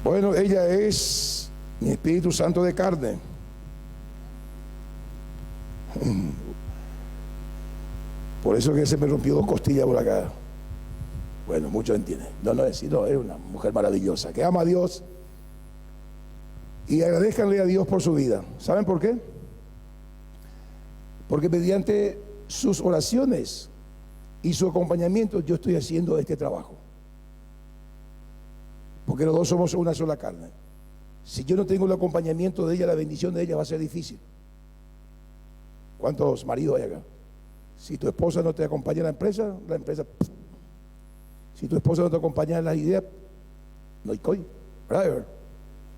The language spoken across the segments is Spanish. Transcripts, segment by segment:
Bueno, ella es mi Espíritu Santo de carne. Por eso que se me rompió 2 costillas por acá. Bueno, muchos entienden. No, es una mujer maravillosa, que ama a Dios. Y agradezcanle a Dios por su vida. ¿Saben por qué? Porque mediante sus oraciones y su acompañamiento yo estoy haciendo este trabajo. Porque los dos somos una sola carne. Si yo no tengo el acompañamiento de ella, la bendición de ella va a ser difícil. ¿Cuántos maridos hay acá? Si tu esposa no te acompaña en la empresa, si tu esposa no te acompaña en las ideas, no hay coi, ¿verdad?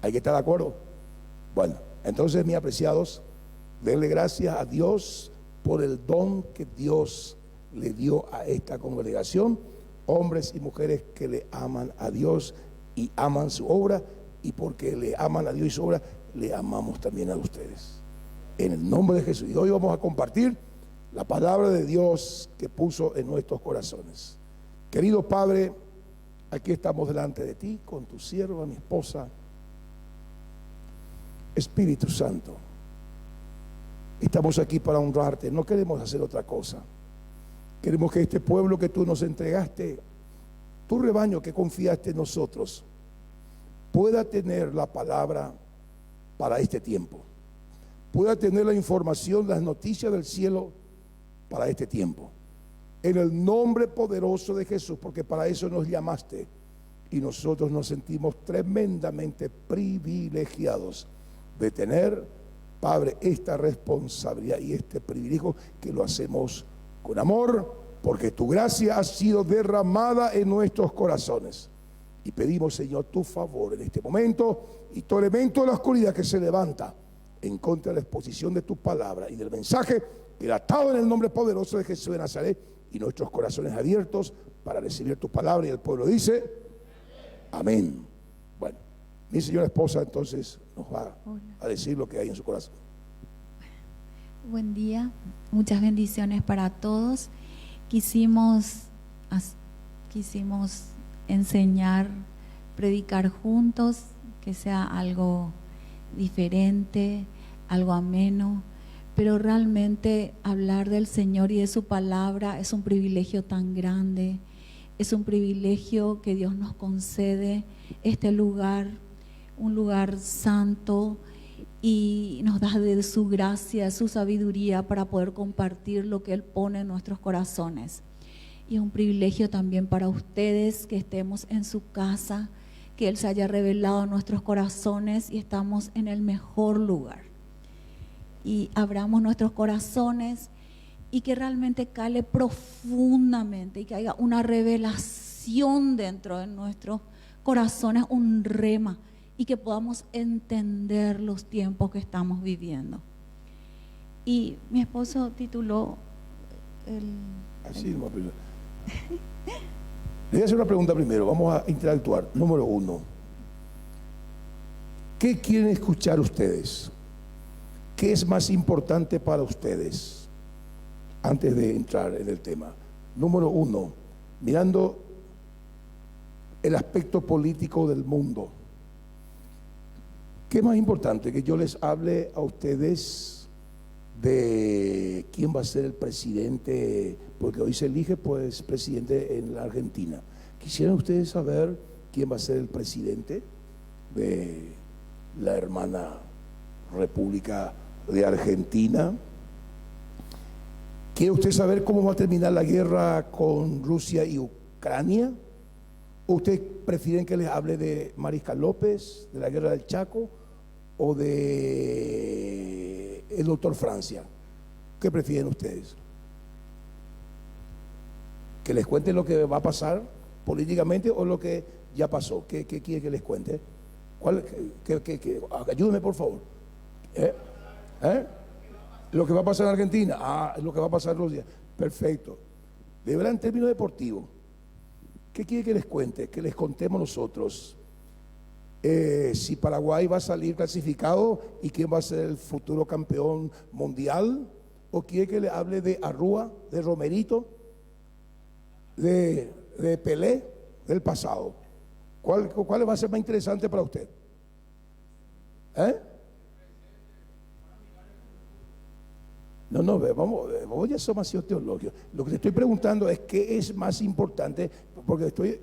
Hay que estar de acuerdo. Bueno, entonces, mis apreciados, denle gracias a Dios por el don que Dios le dio a esta congregación, hombres y mujeres que le aman a Dios y aman su obra, y porque le aman a Dios y su obra, le amamos también a ustedes. En el nombre de Jesús. Y hoy vamos a compartir la palabra de Dios que puso en nuestros corazones. Querido Padre, aquí estamos delante de ti con tu sierva, mi esposa. Espíritu Santo, estamos aquí para honrarte, no queremos hacer otra cosa. Queremos que este pueblo que tú nos entregaste, tu rebaño que confiaste en nosotros, pueda tener la palabra para este tiempo, pueda tener la información, las noticias del cielo para este tiempo. En el nombre poderoso de Jesús, porque para eso nos llamaste y nosotros nos sentimos tremendamente privilegiados de tener, Padre, esta responsabilidad y este privilegio, que lo hacemos con amor, porque tu gracia ha sido derramada en nuestros corazones. Y pedimos, Señor, tu favor en este momento, y todo elemento de la oscuridad que se levanta en contra de la exposición de tu palabra y del mensaje, atado en el nombre poderoso de Jesús de Nazaret, y nuestros corazones abiertos para recibir tu palabra. Y el pueblo dice, amén. Bueno, mi señora esposa entonces nos va a decir lo que hay en su corazón. Buen día, muchas bendiciones para todos. Quisimos enseñar, predicar juntos, que sea algo diferente, algo ameno, pero realmente hablar del Señor y de su palabra es un privilegio tan grande, es un privilegio que Dios nos concede, este lugar, un lugar santo, y nos da de su gracia, su sabiduría para poder compartir lo que Él pone en nuestros corazones. Y es un privilegio también para ustedes que estemos en su casa, que Él se haya revelado en nuestros corazones y estamos en el mejor lugar. Y abramos nuestros corazones y que realmente cale profundamente y que haya una revelación dentro de nuestros corazones, un rema, y que podamos entender los tiempos que estamos viviendo. Y mi esposo tituló Así nomás, pero... Le voy a hacer una pregunta primero, vamos a interactuar. Número 1, ¿qué quieren escuchar ustedes? ¿Qué es más importante para ustedes? Antes de entrar en el tema. Número 1, mirando el aspecto político del mundo, ¿qué es más importante? Que yo les hable a ustedes de quién va a ser el presidente, porque hoy se elige pues presidente en la Argentina. ¿Quisieran ustedes saber quién va a ser el presidente de la hermana República de Argentina? ¿Quiere usted saber cómo va a terminar la guerra con Rusia y Ucrania? ¿O ustedes prefieren que les hable de Mariscal López, de la guerra del Chaco, o de el doctor Francia? ¿Qué prefieren ustedes? ¿Que les cuente lo que va a pasar políticamente o lo que ya pasó? ¿Qué quiere que les cuente? Ayúdeme, por favor. Lo que va a pasar en Argentina, lo que va a pasar en Rusia. Perfecto. De verdad, en términos deportivos, ¿qué quiere que les cuente? Que les contemos nosotros si Paraguay va a salir clasificado y quién va a ser el futuro campeón mundial, o quiere que le hable de Arrúa, de Romerito, de Pelé, del pasado. ¿Cuál va a ser más interesante para usted? Vamos, ya somos así teológicos. Lo que te estoy preguntando es qué es más importante, porque estoy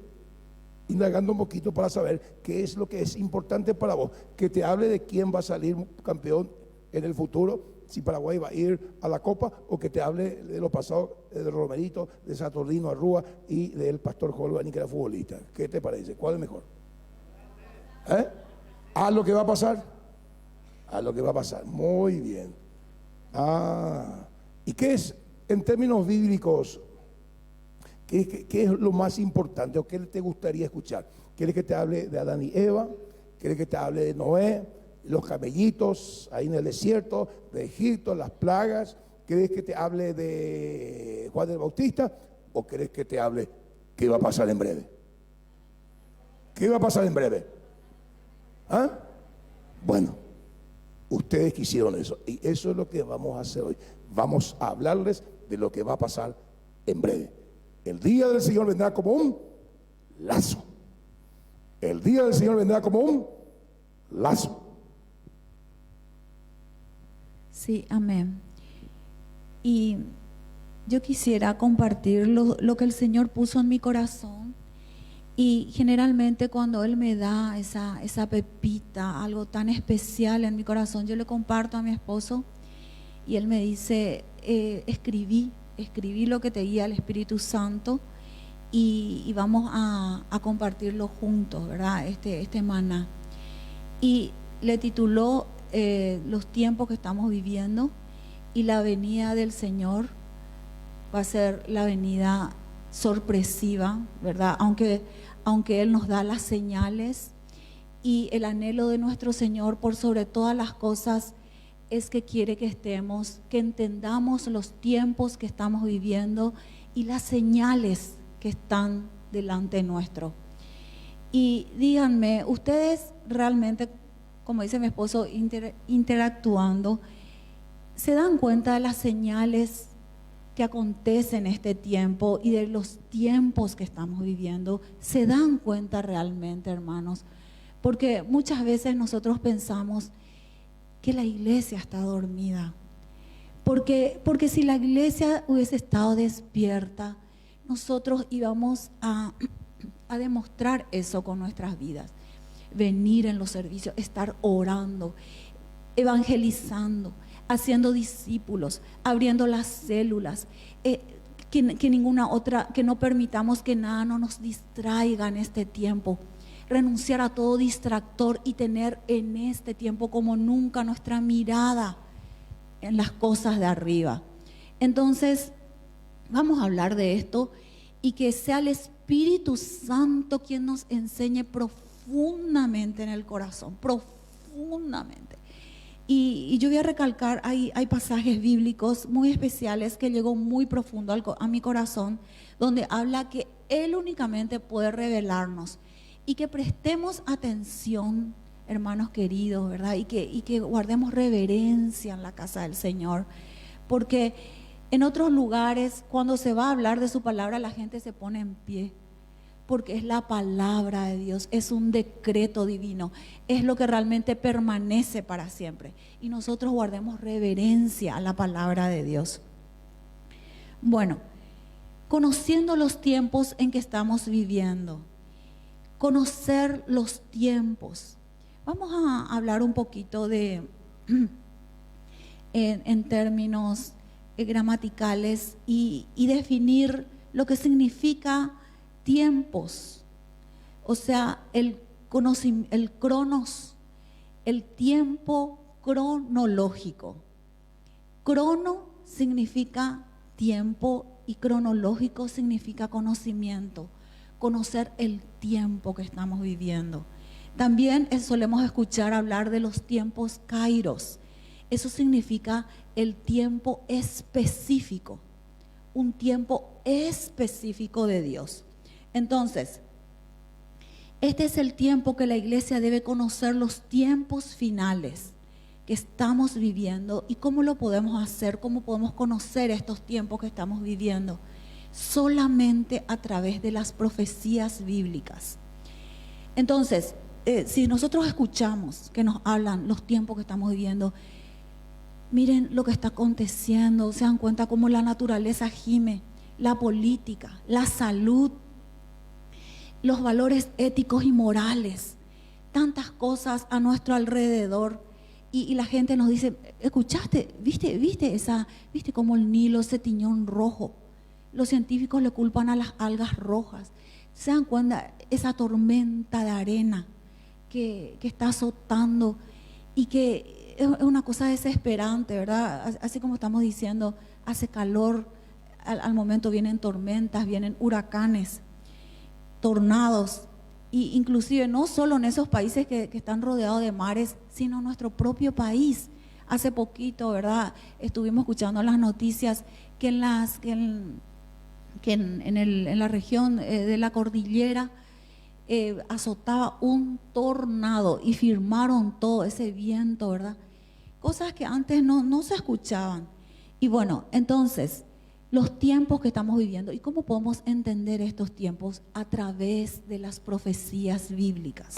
indagando un poquito para saber qué es lo que es importante para vos. Que te hable de quién va a salir campeón en el futuro, si Paraguay va a ir a la Copa, o que te hable de lo pasado de Romerito, de Saturnino Arrúa y del pastor Holbani, que era futbolista. ¿Qué te parece? ¿Cuál es mejor? ¿A lo que va a pasar? A lo que va a pasar. Muy bien. ¿Y qué es, en términos bíblicos, qué es lo más importante o qué te gustaría escuchar? ¿Quieres que te hable de Adán y Eva? ¿Quieres que te hable de Noé, los camellitos ahí en el desierto, de Egipto, las plagas? ¿Quieres que te hable de Juan el Bautista? ¿O quieres que te hable qué va a pasar en breve? ¿Qué va a pasar en breve? Bueno, ustedes quisieron eso y eso es lo que vamos a hacer hoy. Vamos a hablarles de lo que va a pasar en breve. El día del Señor vendrá como un lazo. El día del Señor vendrá como un lazo. Sí, amén. Y yo quisiera compartir lo que el Señor puso en mi corazón. Y generalmente cuando Él me da esa pepita, algo tan especial en mi corazón, yo le comparto a mi esposo y él me dice, escribí lo que te guía el Espíritu Santo y vamos a compartirlo juntos, ¿verdad? Este maná. Y le tituló los tiempos que estamos viviendo, y la venida del Señor va a ser la venida sorpresiva, ¿verdad? Aunque Él nos da las señales, y el anhelo de nuestro Señor por sobre todas las cosas es que quiere que entendamos los tiempos que estamos viviendo y las señales que están delante nuestro. Y díganme, ustedes realmente, como dice mi esposo, interactuando, ¿se dan cuenta de las señales que acontecen en este tiempo y de los tiempos que estamos viviendo? ¿Se dan cuenta realmente, hermanos? Porque muchas veces nosotros pensamos que la iglesia está dormida. Porque si la iglesia hubiese estado despierta, nosotros íbamos a demostrar eso con nuestras vidas. Venir en los servicios, estar orando, evangelizando, haciendo discípulos, abriendo las células, que no permitamos que nada no nos distraiga en este tiempo. Renunciar a todo distractor y tener en este tiempo como nunca nuestra mirada en las cosas de arriba. Entonces, vamos a hablar de esto y que sea el Espíritu Santo quien nos enseñe profundamente en el corazón, profundamente. Y yo voy a recalcar, hay pasajes bíblicos muy especiales que llegó muy profundo a mi corazón, donde habla que Él únicamente puede revelarnos y que prestemos atención, hermanos queridos, ¿verdad? Y que guardemos reverencia en la casa del Señor, porque en otros lugares, cuando se va a hablar de su palabra, la gente se pone en pie, porque es la palabra de Dios, es un decreto divino, es lo que realmente permanece para siempre. Y nosotros guardemos reverencia a la palabra de Dios. Bueno, conociendo los tiempos en que estamos viviendo, conocer los tiempos. Vamos a hablar un poquito en términos gramaticales y definir lo que significa tiempos. O sea, el cronos, el tiempo cronológico. Crono significa tiempo y cronológico significa conocimiento. Conocer el tiempo que estamos viviendo. También solemos escuchar hablar de los tiempos kairos. Eso significa el tiempo específico, un tiempo específico de Dios. Entonces, este es el tiempo que la iglesia debe conocer, los tiempos finales que estamos viviendo. ¿Y cómo lo podemos hacer? ¿Cómo podemos conocer estos tiempos que estamos viviendo? Solamente a través de las profecías bíblicas. Entonces, si nosotros escuchamos que nos hablan los tiempos que estamos viviendo, miren lo que está aconteciendo, se dan cuenta cómo la naturaleza gime, la política, la salud, los valores éticos y morales, tantas cosas a nuestro alrededor. Y la gente nos dice, ¿escuchaste? ¿Viste cómo el Nilo se tiñó en rojo? Los científicos le culpan a las algas rojas. ¿Se dan cuenta? Esa tormenta de arena que está azotando y que es una cosa desesperante, ¿verdad? Así como estamos diciendo, hace calor, al momento vienen tormentas, vienen huracanes, tornados. Y inclusive no solo en esos países que están rodeados de mares, sino en nuestro propio país. Hace poquito, ¿verdad? Estuvimos escuchando las noticias que en la región de la cordillera azotaba un tornado y firmaron todo ese viento, ¿verdad? Cosas que antes no se escuchaban. Y bueno, entonces, los tiempos que estamos viviendo y cómo podemos entender estos tiempos a través de las profecías bíblicas.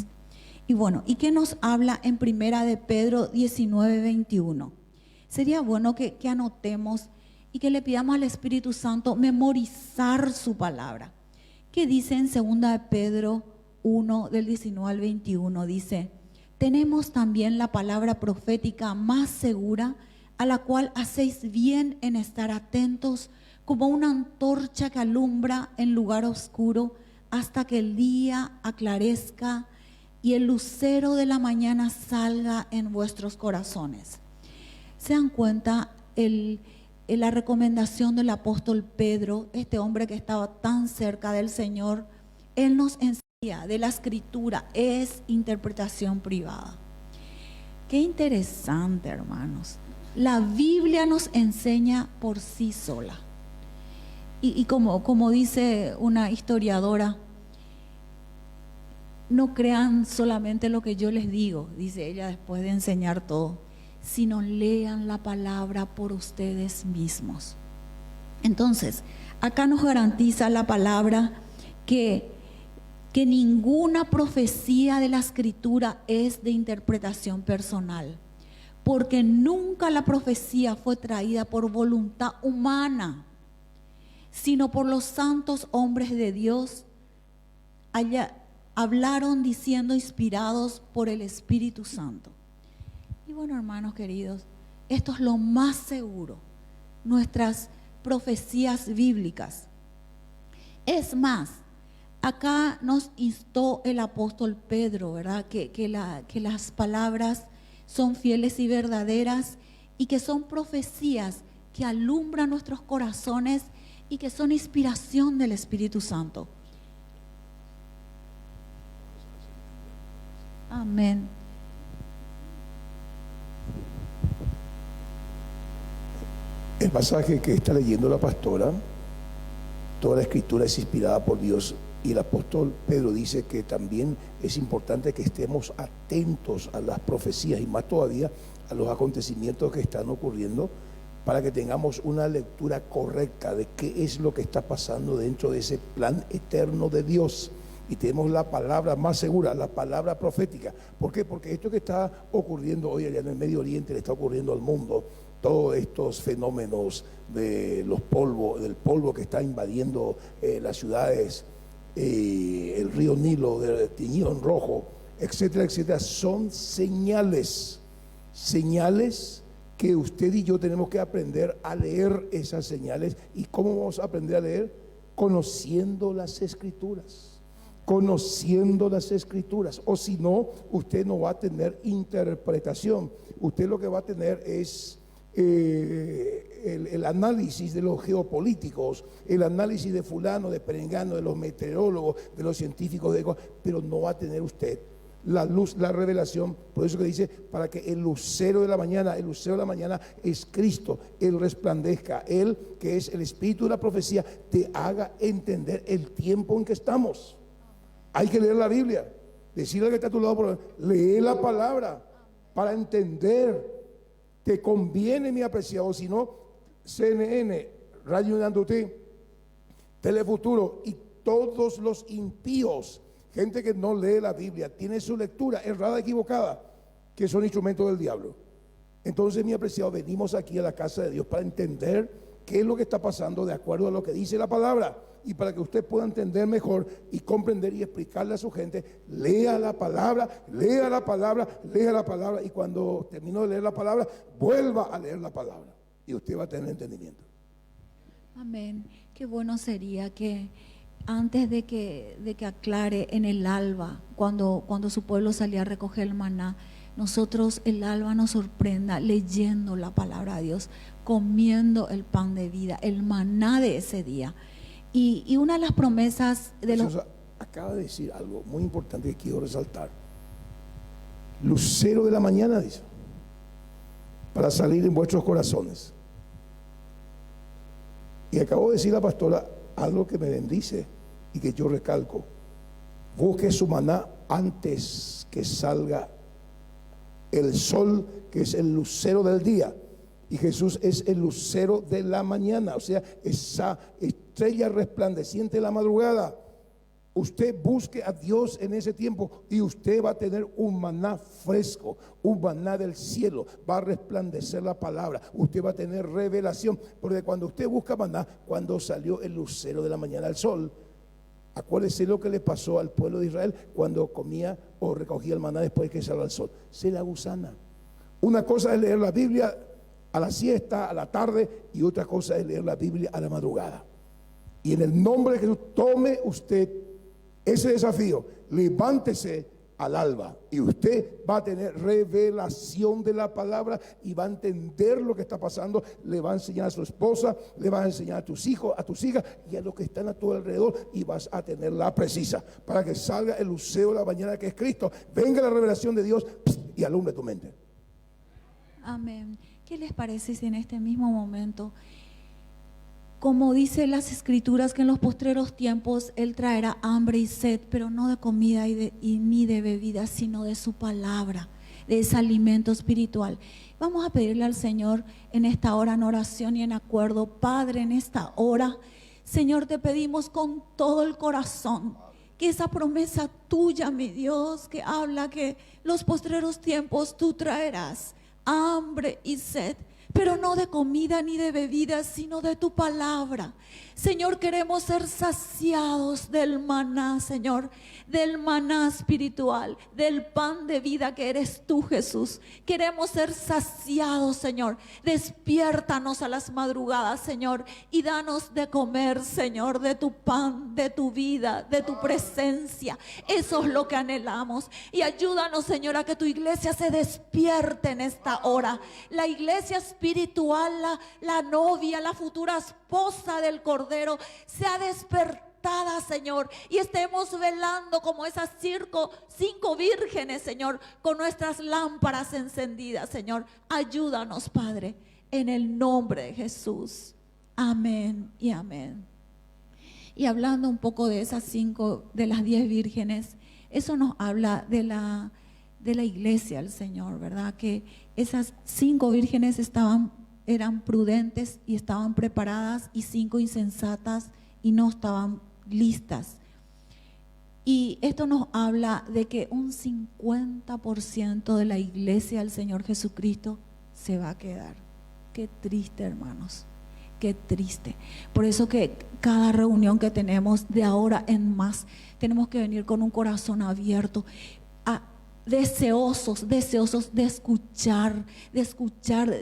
Y bueno, ¿y qué nos habla en Primera de Pedro 19:21? Sería bueno que anotemos y que le pidamos al Espíritu Santo memorizar su palabra. ¿Qué dice en Segunda de Pedro 1 del 19 al 21? Dice, tenemos también la palabra profética más segura, a la cual hacéis bien en estar atentos, como una antorcha que alumbra en lugar oscuro hasta que el día aclarezca y el lucero de la mañana salga en vuestros corazones. ¿Se dan cuenta la recomendación del apóstol Pedro, este hombre que estaba tan cerca del Señor? Él nos enseña de la Escritura, es interpretación privada. Qué interesante, hermanos. La Biblia nos enseña por sí sola. Y como dice una historiadora, no crean solamente lo que yo les digo, dice ella después de enseñar todo, sino lean la palabra por ustedes mismos. Entonces, acá nos garantiza la palabra que ninguna profecía de la Escritura es de interpretación personal, porque nunca la profecía fue traída por voluntad humana, sino por los santos hombres de Dios. Allá hablaron diciendo inspirados por el Espíritu Santo. Y bueno, hermanos queridos, esto es lo más seguro, nuestras profecías bíblicas. Es más, acá nos instó el apóstol Pedro, ¿verdad? Que las palabras son fieles y verdaderas y que son profecías que alumbran nuestros corazones y que son inspiración del Espíritu Santo. Amén. El pasaje que está leyendo la pastora, toda la Escritura es inspirada por Dios, y el apóstol Pedro dice que también es importante que estemos atentos a las profecías y más todavía a los acontecimientos que están ocurriendo, para que tengamos una lectura correcta de qué es lo que está pasando dentro de ese plan eterno de Dios. Y tenemos la palabra más segura, la palabra profética. ¿Por qué? Porque esto que está ocurriendo hoy allá en el Medio Oriente le está ocurriendo al mundo. Todos estos fenómenos de del polvo que está invadiendo las ciudades, el río Nilo teñido en rojo, etcétera, etcétera, son señales que usted y yo tenemos que aprender a leer esas señales. ¿Y cómo vamos a aprender a leer? Conociendo las Escrituras. Conociendo las Escrituras. O si no, usted no va a tener interpretación. Usted lo que va a tener es el análisis de los geopolíticos, el análisis de fulano, de perengano, de los meteorólogos, de los científicos, pero no va a tener usted la luz, la revelación. Por eso que dice, para que el lucero de la mañana es Cristo, Él resplandezca, Él que es el espíritu de la profecía, te haga entender el tiempo en que estamos. Hay que leer la Biblia, decirle al que está a tu lado, lee la palabra para entender. Te conviene, mi apreciado. Si no, CNN, Radio Unándote, Telefuturo y todos los impíos gente que no lee la Biblia, tiene su lectura errada, equivocada, que son instrumentos del diablo. Entonces, mi apreciado, venimos aquí a la casa de Dios para entender qué es lo que está pasando de acuerdo a lo que dice la palabra, y para que usted pueda entender mejor y comprender y explicarle a su gente. Lea la palabra, lea la palabra, lea la palabra, y cuando termino de leer la palabra, vuelva a leer la palabra y usted va a tener entendimiento. Amén. Qué bueno sería que antes de que aclare en el alba, cuando su pueblo salía a recoger el maná, nosotros el alba nos sorprenda leyendo la palabra de Dios, comiendo el pan de vida, el maná de ese día. Y una de las promesas de los... Acaba de decir algo muy importante que quiero resaltar. Lucero de la mañana, dice, para salir en vuestros corazones. Y acabo de decir la pastora algo que me bendice y que yo recalco. Busque su maná antes que salga el sol, que es el lucero del día. Y Jesús es el lucero de la mañana, o sea, esa estrella resplandeciente de la madrugada. Usted busque a Dios en ese tiempo y usted va a tener un maná fresco, un maná del cielo. Va a resplandecer la palabra, usted va a tener revelación. Porque cuando usted busca maná, cuando salió el lucero de la mañana, el sol, acuérdese lo que le pasó al pueblo de Israel cuando comía o recogía el maná después de que salió el sol. Se la gusana. Una cosa es leer la Biblia a la siesta, a la tarde, y otra cosa es leer la Biblia a la madrugada. Y en el nombre de Jesús, tome usted ese desafío, levántese al alba y usted va a tener revelación de la palabra y va a entender lo que está pasando. Le va a enseñar a su esposa, le va a enseñar a tus hijos, a tus hijas y a los que están a tu alrededor, y vas a tener la precisa para que salga el lucero de la mañana, que es Cristo. Venga la revelación de Dios y alumbre tu mente. Amén. ¿Qué les parece si en este mismo momento, como dice las Escrituras, que en los postreros tiempos Él traerá hambre y sed, pero no de comida ni de bebida, sino de su palabra, de ese alimento espiritual? Vamos a pedirle al Señor en esta hora, en oración y en acuerdo. Padre, en esta hora, Señor, te pedimos con todo el corazón que esa promesa tuya, mi Dios, que habla que los postreros tiempos tú traerás hambre y sed, pero no de comida ni de bebida, sino de tu palabra. Señor, queremos ser saciados del maná, Señor, del maná espiritual, del pan de vida que eres tú, Jesús. Queremos ser saciados, Señor. Despiértanos a las madrugadas, Señor, y danos de comer, Señor, de tu pan, de tu vida, de tu presencia. Eso es lo que anhelamos. Y ayúdanos, Señor, a que tu iglesia se despierte en esta hora. La iglesia espiritual, la novia, la futura esposa del Cordero, sea despertada, Señor, y estemos velando como esas 5 vírgenes, Señor, con nuestras lámparas encendidas, Señor. Ayúdanos, Padre, en el nombre de Jesús. Amén y amén. Y hablando un poco de esas 5, de las 10 vírgenes, eso nos habla de la iglesia del Señor, ¿verdad? Que esas 5 vírgenes eran prudentes y estaban preparadas, y 5 insensatas y no estaban listas. Y esto nos habla de que un 50% de la iglesia del Señor Jesucristo se va a quedar. Qué triste, hermanos, qué triste. Por eso que cada reunión que tenemos de ahora en más, tenemos que venir con un corazón abierto, deseosos de escuchar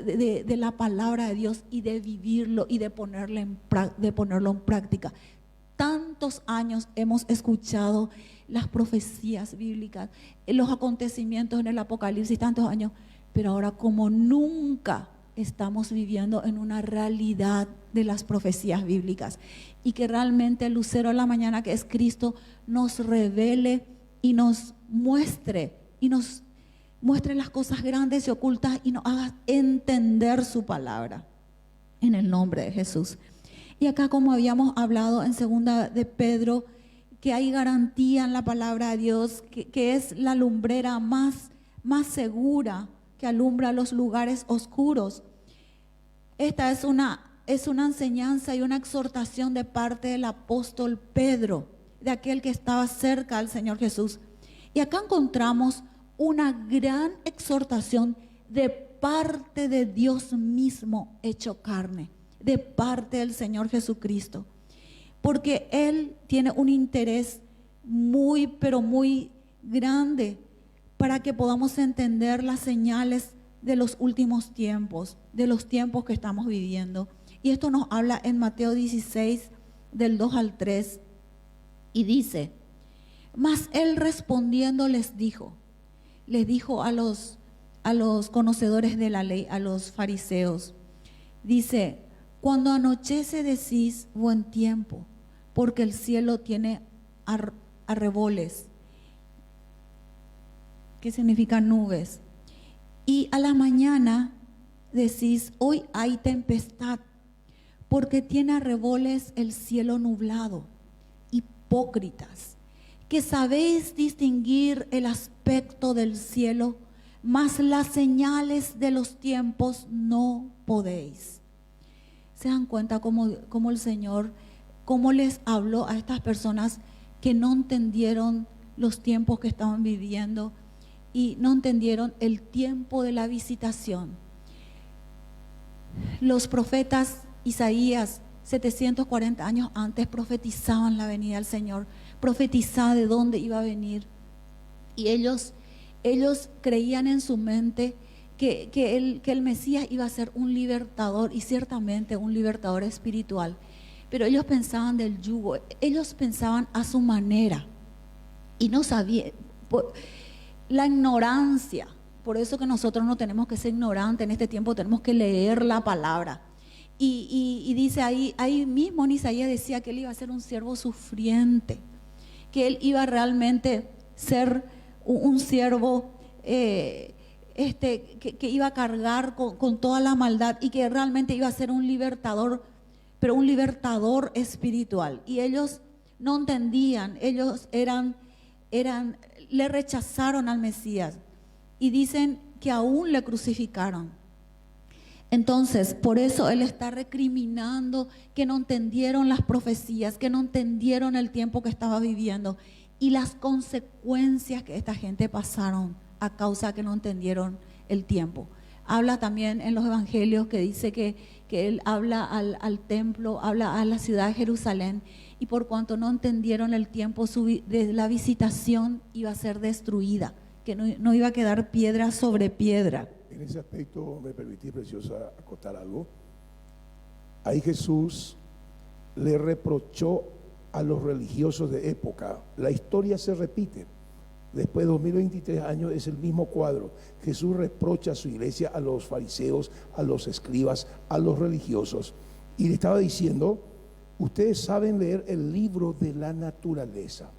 de la palabra de Dios y de vivirlo y de ponerlo en práctica. Tantos años hemos escuchado las profecías bíblicas, los acontecimientos en el Apocalipsis, tantos años, pero ahora como nunca estamos viviendo en una realidad de las profecías bíblicas, y que realmente el lucero de la mañana, que es Cristo, nos revele y nos muestre las cosas grandes y ocultas, y nos haga entender su palabra en el nombre de Jesús. Y acá, como habíamos hablado en 2 de Pedro, que hay garantía en la palabra de Dios, que es la lumbrera más segura que alumbra los lugares oscuros. Esta es una enseñanza y una exhortación de parte del apóstol Pedro, de aquel que estaba cerca al Señor Jesús. Y acá encontramos una gran exhortación de parte de Dios mismo hecho carne, de parte del Señor Jesucristo, porque Él tiene un interés muy, pero muy grande para que podamos entender las señales de los últimos tiempos, de los tiempos que estamos viviendo. Y esto nos habla en Mateo 16, del 2 al 3, y dice: mas Él respondiendo les dijo a los conocedores de la ley, a los fariseos, dice: cuando anochece decís buen tiempo, porque el cielo tiene arreboles, que significa nubes, y a la mañana decís hoy hay tempestad, porque tiene arreboles el cielo nublado. Hipócritas, que sabéis distinguir el aspecto del cielo, mas las señales de los tiempos no podéis. ¿Se dan cuenta cómo el Señor, cómo les habló a estas personas que no entendieron los tiempos que estaban viviendo y no entendieron el tiempo de la visitación? Los profetas Isaías, 740 años antes, profetizaban la venida del Señor, profetizaban de dónde iba a venir. Y ellos creían en su mente que el Mesías iba a ser un libertador, y ciertamente un libertador espiritual. Pero ellos pensaban del yugo, ellos pensaban a su manera y no sabían, la ignorancia. Por eso que nosotros no tenemos que ser ignorantes en este tiempo, tenemos que leer la palabra. Y dice ahí mismo en Isaías decía que él iba a ser un siervo sufriente, que él iba a realmente ser un siervo que iba a cargar con toda la maldad, y que realmente iba a ser un libertador, pero un libertador espiritual. Y ellos no entendían, ellos le rechazaron al Mesías, y dicen que aún le crucificaron. Entonces, por eso Él está recriminando que no entendieron las profecías, que no entendieron el tiempo que estaba viviendo y las consecuencias que esta gente pasaron a causa que no entendieron el tiempo. Habla también en los evangelios que dice que Él habla al templo, habla a la ciudad de Jerusalén, y por cuanto no entendieron el tiempo de la visitación, iba a ser destruida, que no iba a quedar piedra sobre piedra. En ese aspecto, me permití, preciosa, acotar algo. Ahí Jesús le reprochó a los religiosos de época. La historia se repite. Después de 2023 años es el mismo cuadro. Jesús reprocha a su iglesia, a los fariseos, a los escribas, a los religiosos. Y le estaba diciendo: ustedes saben leer el libro de la naturaleza.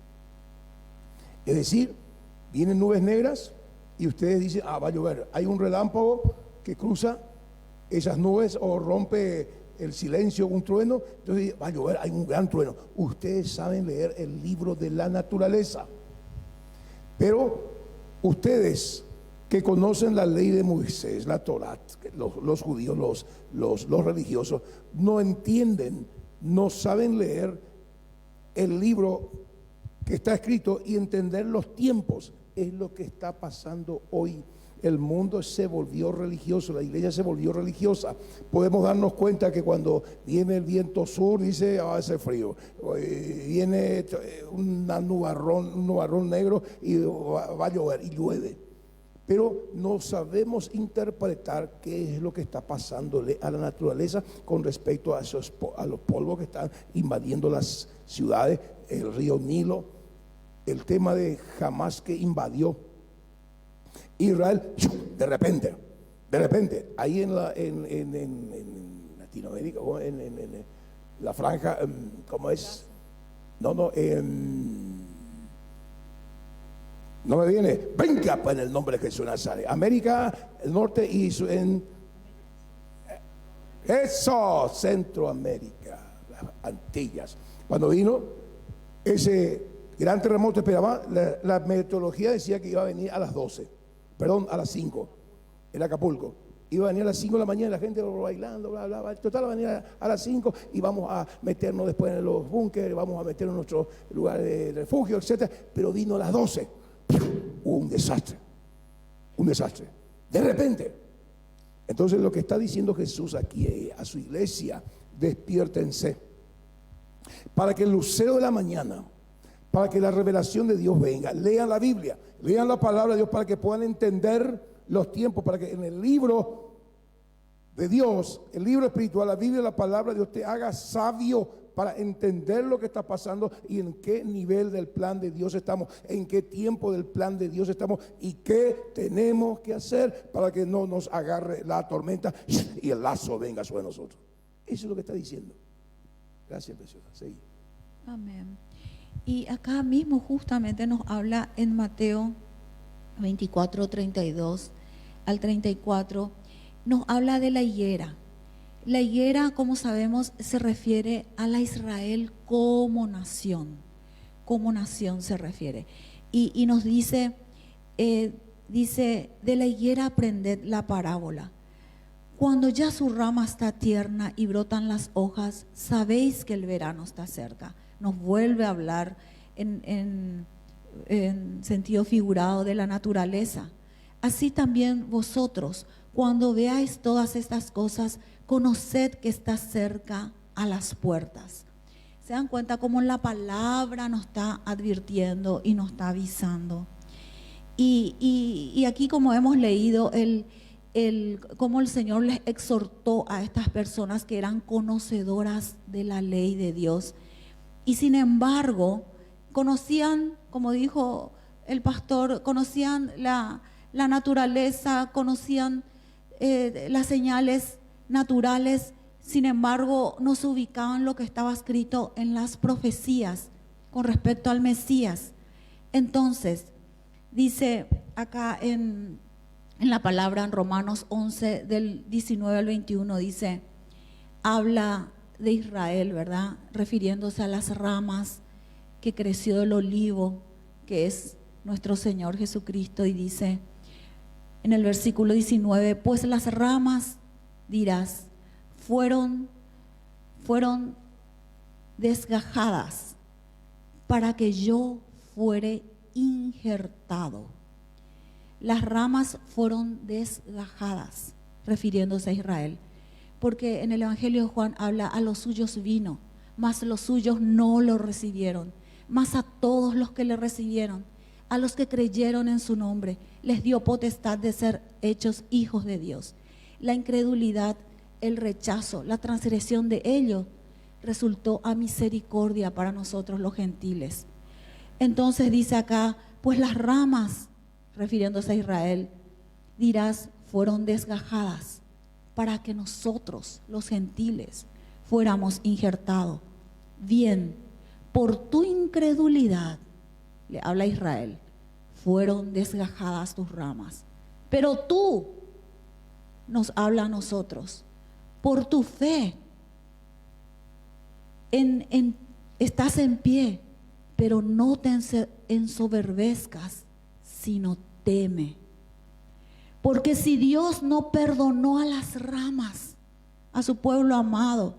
Es decir, vienen nubes negras y ustedes dicen: va a llover. Hay un relámpago que cruza esas nubes o rompe el silencio, un trueno, entonces va a llover, hay un gran trueno. Ustedes saben leer el libro de la naturaleza, pero ustedes que conocen la ley de Moisés, la Torá, los judíos, los religiosos, no entienden, no saben leer el libro que está escrito y entender los tiempos. Es lo que está pasando hoy. El mundo se volvió religioso, la iglesia se volvió religiosa. Podemos darnos cuenta que cuando viene el viento sur, dice: va a hacer frío. Viene un nubarrón negro y va a llover, y llueve. Pero no sabemos interpretar qué es lo que está pasándole a la naturaleza con respecto a los polvos que están invadiendo las ciudades, el río Nilo, el tema de Hamas que invadió Israel. De repente, ahí en Latinoamérica, o en la franja, ¿cómo es? No me viene. Venga, pues, en el nombre de Jesús Nazaret. América, el norte y eso, Centroamérica, las Antillas. Cuando vino ese gran terremoto, esperaba, la meteorología decía que iba a venir a las 12, perdón, a las 5, en Acapulco. Iba a venir a las 5 de la mañana, la gente bailando, bla, bla, bla. Total, va a venir a las 5 y vamos a meternos después en los búnkeres, vamos a meternos en nuestro lugar de refugio, etc. Pero vino a las 12. Hubo un desastre. Un desastre. De repente. Entonces lo que está diciendo Jesús aquí a su iglesia, despiértense. Para que el lucero de la mañana, para que la revelación de Dios venga. Lean la Biblia, lean la palabra de Dios para que puedan entender los tiempos, para que en el libro de Dios, el libro espiritual, la Biblia, la palabra de Dios te haga sabio para entender lo que está pasando y en qué nivel del plan de Dios estamos, en qué tiempo del plan de Dios estamos y qué tenemos que hacer para que no nos agarre la tormenta y el lazo venga sobre nosotros. Eso es lo que está diciendo. Gracias, preciosa. Seguí. Amén. Y acá mismo justamente nos habla en Mateo 24, 32 al 34, nos habla de la higuera. La higuera, como sabemos, se refiere a la Israel como nación se refiere. Y nos dice, de la higuera aprended la parábola. Cuando ya su rama está tierna y brotan las hojas, sabéis que el verano está cerca. Nos vuelve a hablar en sentido figurado de la naturaleza. Así también vosotros, cuando veáis todas estas cosas, conoced que está cerca a las puertas. ¿Se dan cuenta cómo la palabra nos está advirtiendo y nos está avisando? Y aquí, como hemos leído, cómo el Señor les exhortó a estas personas que eran conocedoras de la ley de Dios. Y sin embargo, conocían, como dijo el pastor, conocían la naturaleza, conocían las señales naturales, sin embargo no se ubicaban lo que estaba escrito en las profecías con respecto al Mesías. Entonces, dice acá en la palabra en Romanos 11 del 19 al 21, dice, habla de Israel, ¿verdad? Refiriéndose a las ramas que creció del olivo, que es nuestro Señor Jesucristo, y dice en el versículo 19, pues las ramas, dirás, fueron desgajadas para que yo fuere injertado. Las ramas fueron desgajadas, refiriéndose a Israel, porque en el Evangelio de Juan habla, a los suyos vino, mas los suyos no lo recibieron, mas a todos los que le recibieron, a los que creyeron en su nombre, les dio potestad de ser hechos hijos de Dios. La incredulidad, el rechazo, la transgresión de ellos resultó a misericordia para nosotros los gentiles. Entonces dice acá, pues las ramas, refiriéndose a Israel, dirás, fueron desgajadas para que nosotros, los gentiles, fuéramos injertados. Bien, por tu incredulidad, le habla a Israel, fueron desgajadas tus ramas. Pero tú, nos habla a nosotros, por tu fe, estás en pie, pero no te ensoberbezcas, sino teme. Porque si Dios no perdonó a las ramas, a su pueblo amado,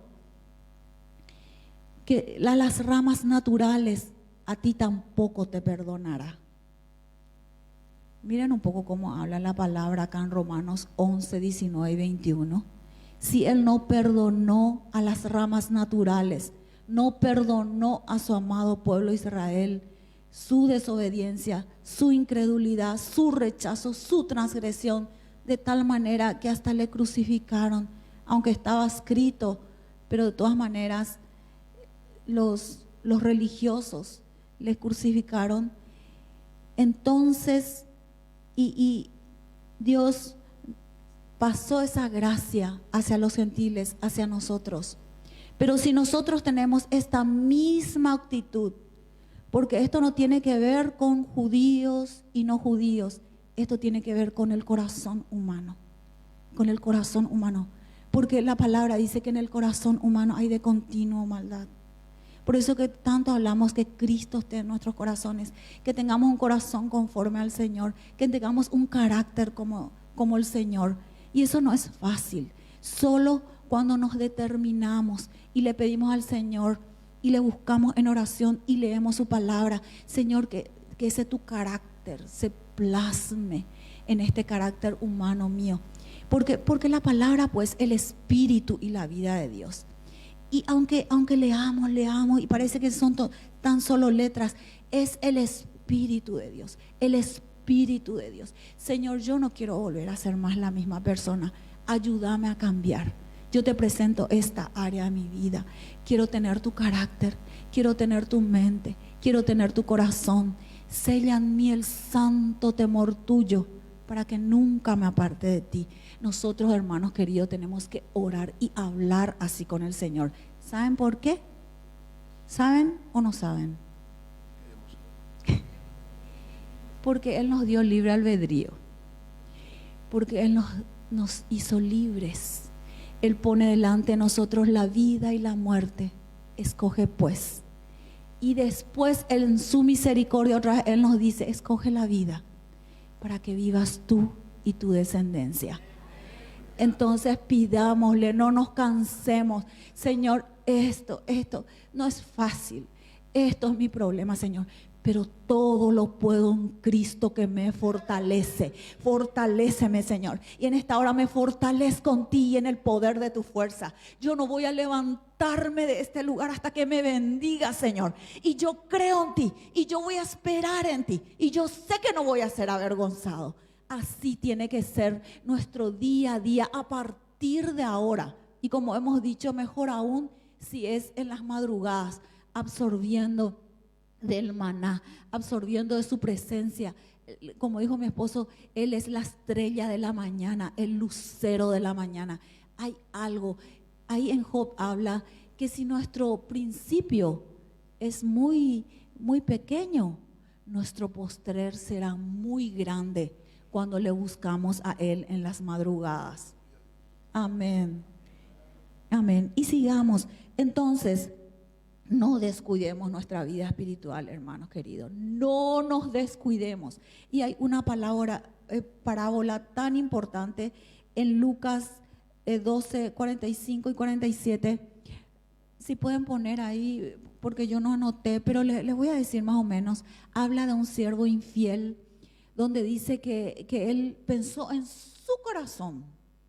que las ramas naturales, a ti tampoco te perdonará. Miren un poco cómo habla la palabra acá en Romanos 11, 19 y 21. Si Él no perdonó a las ramas naturales, no perdonó a su amado pueblo Israel, su desobediencia, su incredulidad, su rechazo, su transgresión, de tal manera que hasta le crucificaron, aunque estaba escrito, pero de todas maneras los religiosos le crucificaron. Entonces, y Dios pasó esa gracia hacia los gentiles, hacia nosotros. Pero si nosotros tenemos esta misma actitud, porque esto no tiene que ver con judíos y no judíos, esto tiene que ver con el corazón humano, porque la palabra dice que en el corazón humano hay de continuo maldad. Por eso que tanto hablamos que Cristo esté en nuestros corazones, que tengamos un corazón conforme al Señor, que tengamos un carácter como el Señor, Y eso no es fácil. Solo cuando nos determinamos y le pedimos al Señor y le buscamos en oración y leemos su palabra, Señor, que ese tu carácter se plasme en este carácter humano mío. Porque la palabra, pues, el espíritu y la vida de Dios. Y aunque leamos y parece que son tan solo letras, es el espíritu de Dios, el espíritu de Dios. Señor, yo no quiero volver a ser más la misma persona. Ayúdame a cambiar. Yo te presento esta área de mi vida. Quiero tener tu carácter, quiero tener tu mente, quiero tener tu corazón. Sella en mí el santo temor tuyo para que nunca me aparte de ti. Nosotros, hermanos queridos, tenemos que orar y hablar así con el Señor. ¿Saben por qué? ¿Saben o no saben? Porque Él nos dio libre albedrío. Porque Él nos hizo libres. Él pone delante de nosotros la vida y la muerte. Escoge pues. Y después Él, en su misericordia, otra vez Él nos dice, escoge la vida para que vivas tú y tu descendencia. Entonces pidámosle, no nos cansemos. Señor, esto no es fácil. Esto es mi problema, Señor. Pero todo lo puedo en Cristo que me fortalece. Fortaléceme, Señor. Y en esta hora me fortalezco en ti y en el poder de tu fuerza. Yo no voy a levantarme de este lugar hasta que me bendiga, Señor. Y yo creo en ti. Y yo voy a esperar en ti. Y yo sé que no voy a ser avergonzado. Así tiene que ser nuestro día a día a partir de ahora. Y como hemos dicho, mejor aún si es en las madrugadas, absorbiendo del maná, absorbiendo de su presencia. Como dijo mi esposo, Él es la estrella de la mañana, el lucero de la mañana. Hay algo, ahí en Job habla que si nuestro principio es muy, muy pequeño, nuestro postrer será muy grande cuando le buscamos a Él en las madrugadas. Amén. Amén. Y sigamos. Entonces, no descuidemos nuestra vida espiritual, hermanos queridos. No nos descuidemos. Y hay una parábola tan importante en Lucas 12, 45 y 47. Si pueden poner ahí, porque yo no anoté, pero les voy a decir más o menos. Habla de un siervo infiel, donde dice que él pensó en su corazón.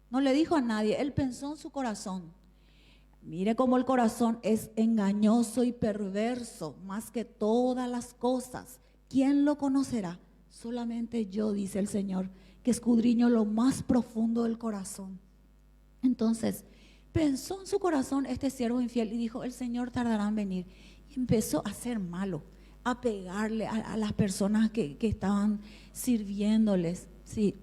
No le dijo a nadie, él pensó en su corazón. Mire cómo el corazón es engañoso y perverso más que todas las cosas. ¿Quién lo conocerá? Solamente yo, dice el Señor, que escudriño lo más profundo del corazón. Entonces, pensó en su corazón este siervo infiel y dijo, el Señor tardará en venir. Y empezó a ser malo, a pegarle a las personas que estaban sirviéndoles. Sí.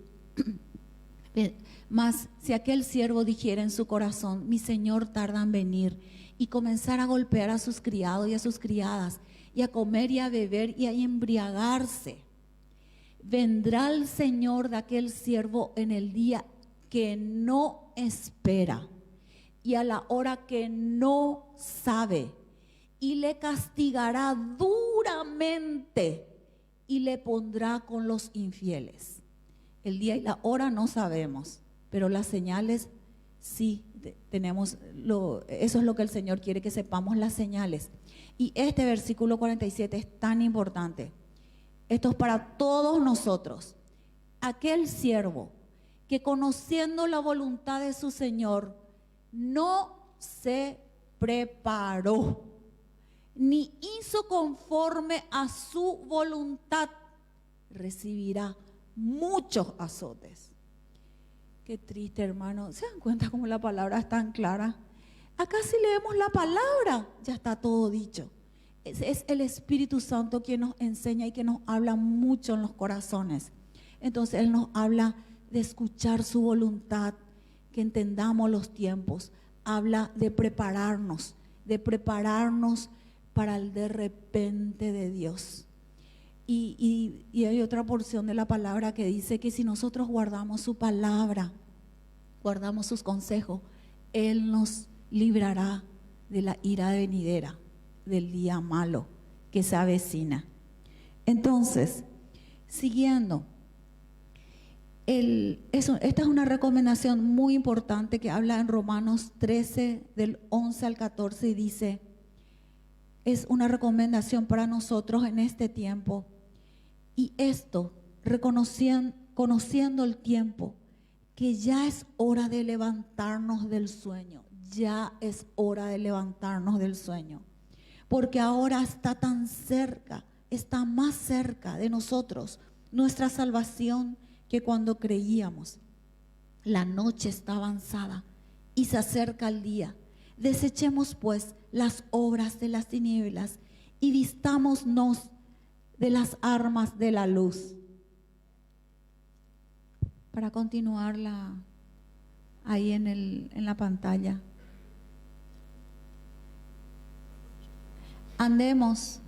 Mas si aquel siervo dijera en su corazón, mi Señor tarda en venir, y comenzar a golpear a sus criados y a sus criadas, y a comer y a beber y a embriagarse, vendrá el Señor de aquel siervo en el día que no espera y a la hora que no sabe, y le castigará duramente y le pondrá con los infieles. El día y la hora no sabemos, pero las señales sí tenemos. Eso es lo que el Señor quiere, que sepamos las señales. Y este versículo 47 es tan importante. Esto es para todos nosotros. Aquel siervo que, conociendo la voluntad de su Señor, no se preparó ni hizo conforme a su voluntad, recibirá muchos azotes. Qué triste, hermano. ¿Se dan cuenta cómo la palabra es tan clara? Acá si leemos la palabra, ya está todo dicho. Es el Espíritu Santo quien nos enseña y que nos habla mucho en los corazones. Entonces Él nos habla de escuchar su voluntad, que entendamos los tiempos. Habla de prepararnos para el de repente de Dios. Y hay otra porción de la palabra que dice que si nosotros guardamos su palabra, guardamos sus consejos, Él nos librará de la ira venidera, del día malo que se avecina. Entonces, siguiendo, Esta es una recomendación muy importante que habla en Romanos 13, del 11 al 14, y dice, es una recomendación para nosotros en este tiempo. Y esto, conociendo el tiempo, que ya es hora de levantarnos del sueño, ya es hora de levantarnos del sueño, porque ahora está tan cerca, está más cerca de nosotros nuestra salvación que cuando creíamos. La noche está avanzada y se acerca el día. Desechemos pues las obras de las tinieblas y vistámonos de las armas de la luz. Para continuar ahí en la pantalla. Andemos,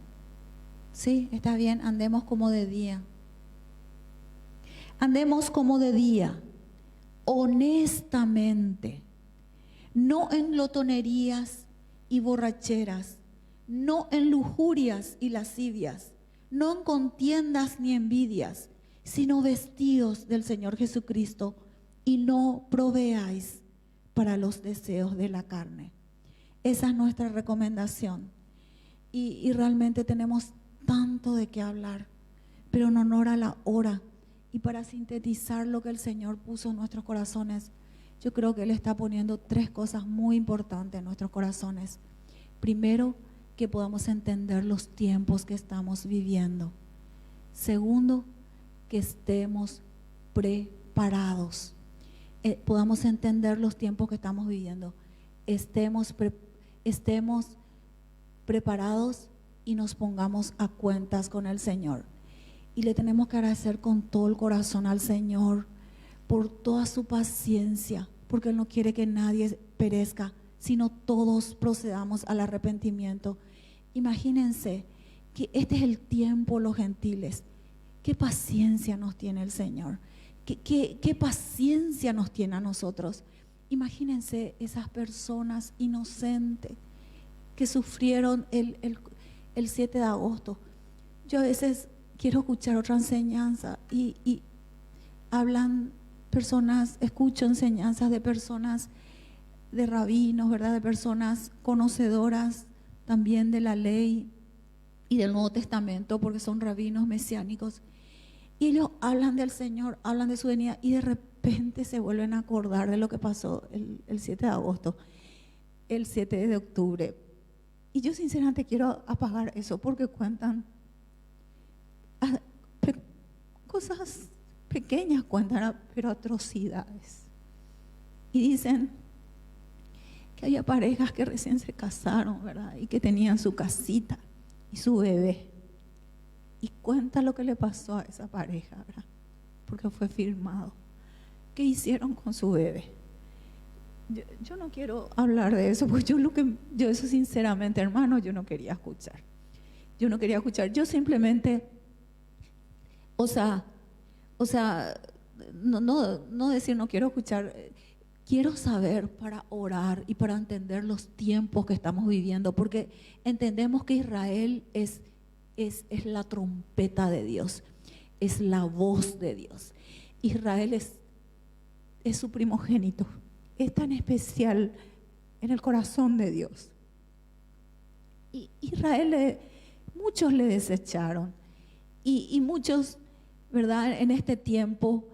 sí, está bien, andemos como de día. Andemos como de día, honestamente, no en glotonerías y borracheras, no en lujurias y lascivias, no en contiendas ni envidias, sino vestidos del Señor Jesucristo, y no proveáis para los deseos de la carne. Esa es nuestra recomendación. Y realmente tenemos tanto de qué hablar, pero en honor a la hora y para sintetizar lo que el Señor puso en nuestros corazones, yo creo que Él está poniendo 3 cosas muy importantes en nuestros corazones. Primero, que podamos entender los tiempos que estamos viviendo. Segundo, que estemos preparados. Podamos entender los tiempos que estamos viviendo. Estemos preparados y nos pongamos a cuentas con el Señor. Y le tenemos que agradecer con todo el corazón al Señor por toda su paciencia, porque Él no quiere que nadie perezca, sino todos procedamos al arrepentimiento. Imagínense que este es el tiempo, los gentiles. Qué paciencia nos tiene el Señor. Qué paciencia nos tiene a nosotros. Imagínense esas personas inocentes que sufrieron el 7 de agosto. Yo a veces quiero escuchar otra enseñanza y hablan personas, escucho enseñanzas de personas, de rabinos, ¿verdad? De personas conocedoras también de la ley y del Nuevo Testamento, porque son rabinos mesiánicos. Y ellos hablan del Señor, hablan de su venida y de repente se vuelven a acordar de lo que pasó el 7 de agosto, el 7 de octubre. Y yo sinceramente quiero apagar eso porque cuentan cosas pequeñas, cuentan, pero atrocidades. Y dicen que había parejas que recién se casaron, ¿verdad? Y que tenían su casita y su bebé. Y cuenta lo que le pasó a esa pareja, ¿verdad? Porque fue filmado. ¿Qué hicieron con su bebé? Yo no quiero hablar de eso, porque yo eso sinceramente, hermano, yo no quería escuchar. Yo simplemente, no decir no quiero escuchar, quiero saber para orar y para entender los tiempos que estamos viviendo, porque entendemos que Israel es la trompeta de Dios, es la voz de Dios. Israel es su primogénito, es tan especial en el corazón de Dios. Y Israel, muchos le desecharon y muchos, ¿verdad? En este tiempo,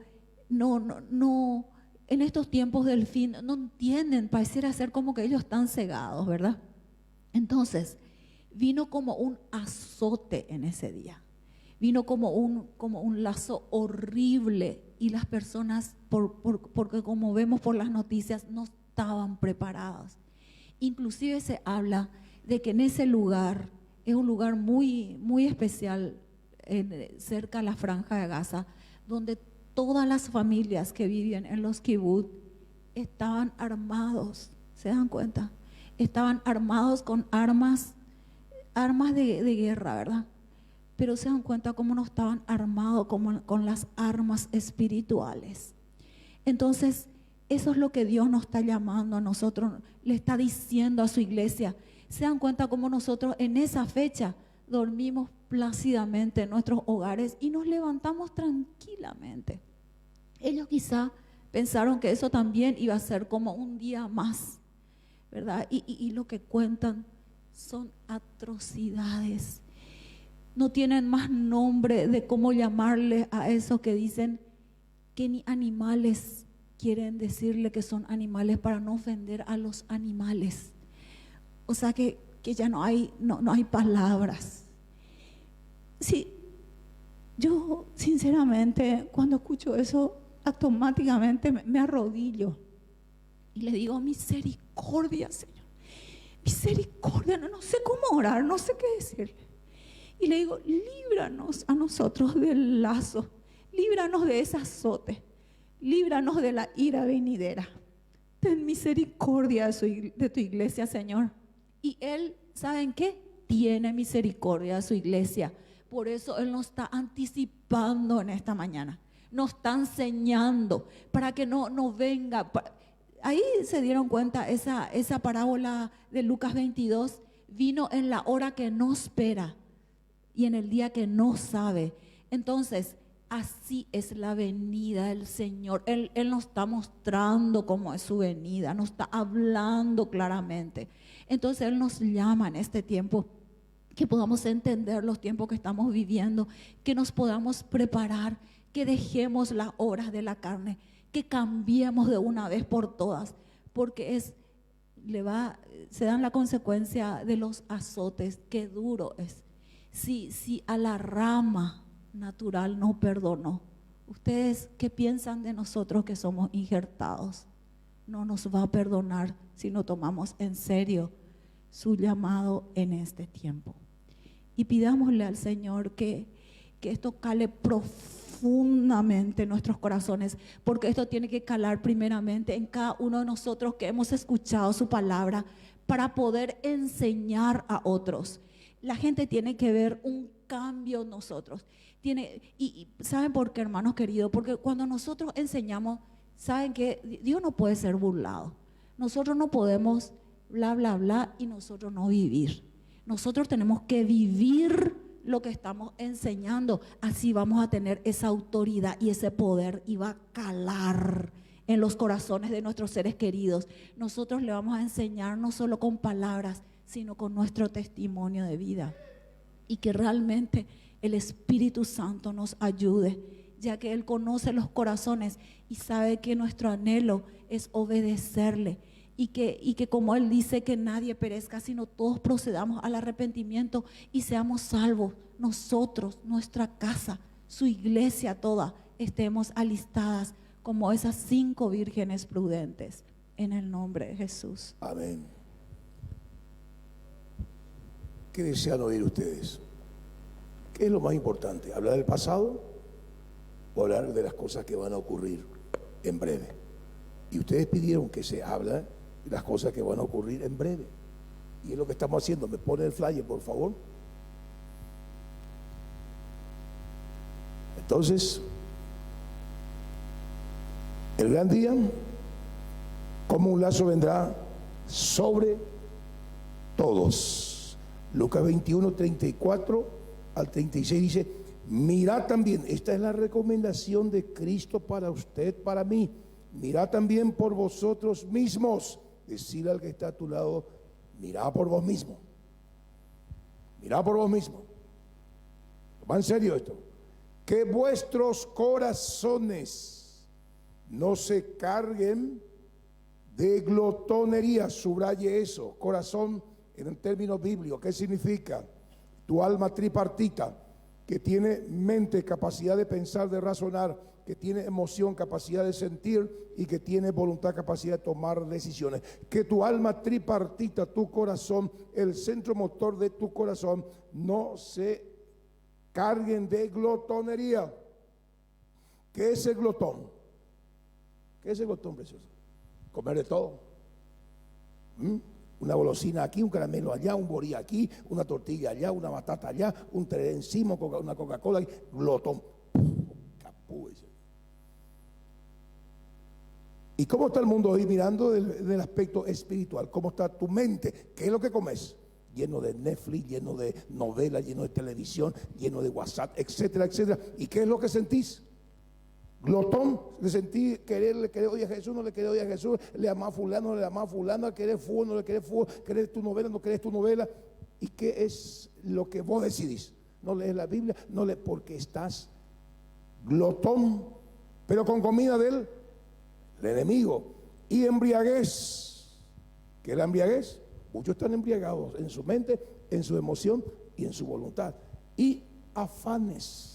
en estos tiempos del fin, no entienden, pareciera ser como que ellos están cegados, ¿verdad? Entonces, vino como un azote en ese día, vino como un lazo horrible y las personas, porque como vemos por las noticias, no estaban preparadas. Inclusive se habla de que en ese lugar, es un lugar muy, muy especial, cerca de la Franja de Gaza, donde todas las familias que vivían en los kibbutz estaban armados, ¿se dan cuenta? Estaban armados con armas de guerra, ¿verdad? Pero se dan cuenta cómo no estaban armados con las armas espirituales. Entonces, eso es lo que Dios nos está llamando a nosotros, le está diciendo a su iglesia. Se dan cuenta cómo nosotros en esa fecha dormimos plácidamente en nuestros hogares y nos levantamos tranquilamente. Ellos quizá pensaron que eso también iba a ser como un día más, ¿verdad? Y lo que cuentan son atrocidades. No tienen más nombre de cómo llamarle a eso que dicen que ni animales quieren decirle que son animales para no ofender a los animales. O sea que ya no hay palabras. Sí, yo sinceramente cuando escucho eso automáticamente me arrodillo y le digo: misericordia, Señor, misericordia. No sé cómo orar, no sé qué decirle. Y le digo: líbranos a nosotros del lazo, líbranos de ese azote, líbranos de la ira venidera. Ten misericordia de tu iglesia, Señor. Y Él, ¿saben qué? Tiene misericordia de su iglesia. Por eso Él nos está anticipando en esta mañana. Nos está enseñando para que no venga. Ahí se dieron cuenta, esa parábola de Lucas 22 vino en la hora que no espera y en el día que no sabe. Entonces, así es la venida del Señor. Él nos está mostrando cómo es su venida, nos está hablando claramente. Entonces Él nos llama en este tiempo, que podamos entender los tiempos que estamos viviendo, que nos podamos preparar, que dejemos las obras de la carne, que cambiemos de una vez por todas, porque se dan la consecuencia de los azotes. Qué duro es. Si a la rama natural no perdonó, ¿ustedes qué piensan de nosotros que somos injertados? No nos va a perdonar si no tomamos en serio su llamado en este tiempo. Y pidámosle al Señor que esto cale profundamente en nuestros corazones, porque esto tiene que calar primeramente en cada uno de nosotros que hemos escuchado su palabra para poder enseñar a otros. La gente tiene que ver un cambio en nosotros. Y ¿saben por qué, hermanos queridos? Porque cuando nosotros enseñamos, ¿saben que Dios no puede ser burlado? Nosotros no podemos bla, bla, bla y nosotros no vivir. Nosotros tenemos que vivir lo que estamos enseñando. Así vamos a tener esa autoridad y ese poder y va a calar en los corazones de nuestros seres queridos. Nosotros le vamos a enseñar no solo con palabras, sino con nuestro testimonio de vida. Y que realmente el Espíritu Santo nos ayude, ya que Él conoce los corazones y sabe que nuestro anhelo es obedecerle. Y que como Él dice, que nadie perezca, sino todos procedamos al arrepentimiento y seamos salvos. Nosotros, nuestra casa, su iglesia toda, estemos alistadas como esas 5 vírgenes prudentes. En el nombre de Jesús. Amén. ¿Qué desean oír ustedes? ¿Qué es lo más importante? ¿Hablar del pasado o hablar de las cosas que van a ocurrir en breve? Y ustedes pidieron que se habla de las cosas que van a ocurrir en breve. Y es lo que estamos haciendo. ¿Me pone el flyer, por favor? Entonces, el gran día, como un lazo vendrá sobre todos. Lucas 21, 34 al 36 dice: mirad también, esta es la recomendación de Cristo para usted, para mí. Mirad también por vosotros mismos. Decirle al que está a tu lado: mirad por vos mismo. Mirad por vos mismo. ¿Va en serio esto? Que vuestros corazones no se carguen de glotonería. Subraye eso. Corazón en términos bíblicos, ¿qué significa? Tu alma tripartita, que tiene mente, capacidad de pensar, de razonar, que tiene emoción, capacidad de sentir y que tiene voluntad, capacidad de tomar decisiones. Que tu alma tripartita, tu corazón, el centro motor de tu corazón, no se carguen de glotonería. ¿Qué es el glotón? ¿Qué es el glotón, precioso? Comer de todo. Una golosina aquí, un caramelo allá, un borí aquí, una tortilla allá, una batata allá, un té encima, una Coca-Cola aquí. Glotón. Capú. ¿Y cómo está el mundo hoy mirando del aspecto espiritual? ¿Cómo está tu mente? ¿Qué es lo que comes? Lleno de Netflix, lleno de novelas, lleno de televisión, lleno de WhatsApp, etcétera, etcétera. ¿Y qué es lo que sentís? Glotón, le sentí le querer oír a Jesús, no le querer oír a Jesús, le amaba a fulano, no le amaba a fulano, querer fútbol, no le querer fútbol, querer tu novela, no querer tu novela. ¿Y qué es lo que vos decidís? No lees la Biblia, no lees porque estás glotón, pero con comida del enemigo. Y embriaguez. ¿Qué es la embriaguez? Muchos están embriagados en su mente, en su emoción y en su voluntad. Y afanes.